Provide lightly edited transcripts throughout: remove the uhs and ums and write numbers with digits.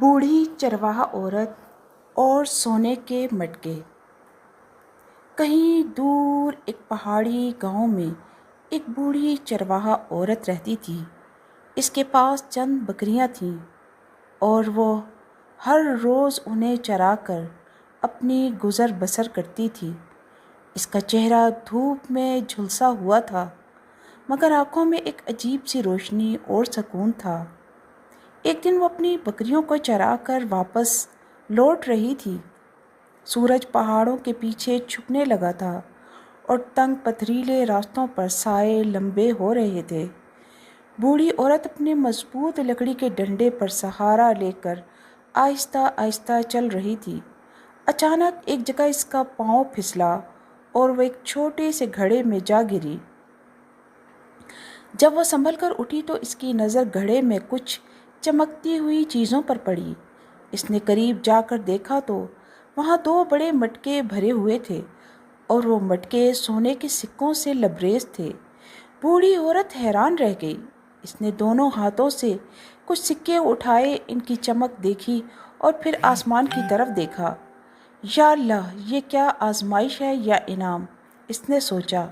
بوڑھی چرواہا عورت اور سونے کے مٹکے۔ کہیں دور ایک پہاڑی گاؤں میں ایک بوڑھی چرواہا عورت رہتی تھی۔ اس کے پاس چند بکریاں تھیں اور وہ ہر روز انہیں چرا کر اپنی گزر بسر کرتی تھی۔ اس کا چہرہ دھوپ میں جھلسا ہوا تھا، مگر آنکھوں میں ایک عجیب سی روشنی اور سکون تھا۔ ایک دن وہ اپنی بکریوں کو چرا کر واپس لوٹ رہی تھی۔ سورج پہاڑوں کے پیچھے چھپنے لگا تھا اور تنگ پتھریلے راستوں پر سائے لمبے ہو رہے تھے۔ بوڑھی عورت اپنے مضبوط لکڑی کے ڈنڈے پر سہارا لے کر آہستہ آہستہ چل رہی تھی۔ اچانک ایک جگہ اس کا پاؤں پھسلا اور وہ ایک چھوٹے سے گڑھے میں جا گری۔ جب وہ سنبھل کر اٹھی تو اس کی نظر گڑھے میں کچھ چمکتی ہوئی چیزوں پر پڑی۔ اس نے قریب جا کر دیکھا تو وہاں دو بڑے مٹکے بھرے ہوئے تھے اور وہ مٹکے سونے کے سکوں سے لبریز تھے۔ بوڑھی عورت حیران رہ گئی۔ اس نے دونوں ہاتھوں سے کچھ سکے اٹھائے، ان کی چمک دیکھی اور پھر آسمان کی طرف دیکھا۔ یا اللہ، یہ کیا آزمائش ہے یا انعام، اس نے سوچا۔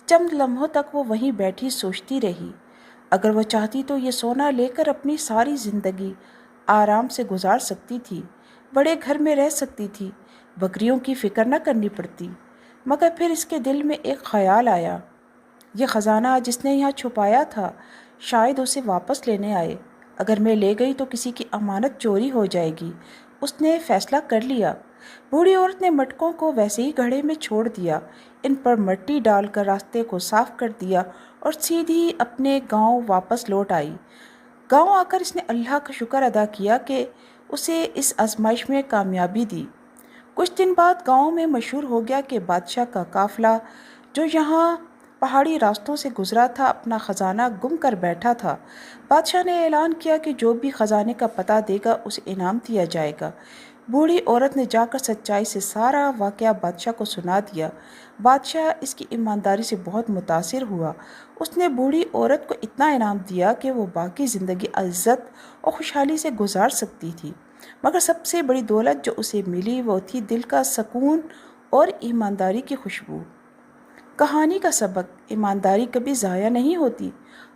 چند لمحوں تک وہ وہیں بیٹھی سوچتی رہی۔ اگر وہ چاہتی تو یہ سونا لے کر اپنی ساری زندگی آرام سے گزار سکتی تھی، بڑے گھر میں رہ سکتی تھی، بکریوں کی فکر نہ کرنی پڑتی۔ مگر پھر اس کے دل میں ایک خیال آیا، یہ خزانہ جس نے یہاں چھپایا تھا شاید اسے واپس لینے آئے۔ اگر میں لے گئی تو کسی کی امانت چوری ہو جائے گی۔ اس نے فیصلہ کر لیا۔ بوڑھی عورت نے مٹکوں کو ویسے ہی گڑھے میں چھوڑ دیا، ان پر مٹی ڈال کر راستے کو صاف کر دیا اور سیدھی اپنے گاؤں واپس لوٹ آئی۔ گاؤں آ کر اس نے اللہ کا شکر ادا کیا کہ اسے اس آزمائش میں کامیابی دی۔ کچھ دن بعد گاؤں میں مشہور ہو گیا کہ بادشاہ کا قافلہ جو یہاں پہاڑی راستوں سے گزرا تھا اپنا خزانہ گم کر بیٹھا تھا۔ بادشاہ نے اعلان کیا کہ جو بھی خزانے کا پتہ دے گا اسے انعام دیا جائے گا۔ بوڑھی عورت نے جا کر سچائی سے سارا واقعہ بادشاہ کو سنا دیا۔ بادشاہ اس کی ایمانداری سے بہت متاثر ہوا۔ اس نے بوڑھی عورت کو اتنا انعام دیا کہ وہ باقی زندگی عزت اور خوشحالی سے گزار سکتی تھی۔ مگر سب سے بڑی دولت جو اسے ملی وہ تھی دل کا سکون اور ایمانداری کی خوشبو۔ کہانی کا سبق: ایمانداری کبھی ضائع نہیں ہوتی۔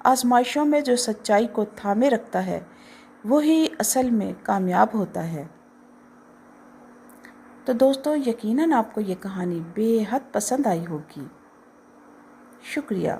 آزمائشوں میں جو سچائی کو تھامے رکھتا ہے وہی اصل میں کامیاب ہوتا ہے۔ تو دوستو، یقیناً آپ کو یہ کہانی بے حد پسند آئی ہوگی۔ شکریہ۔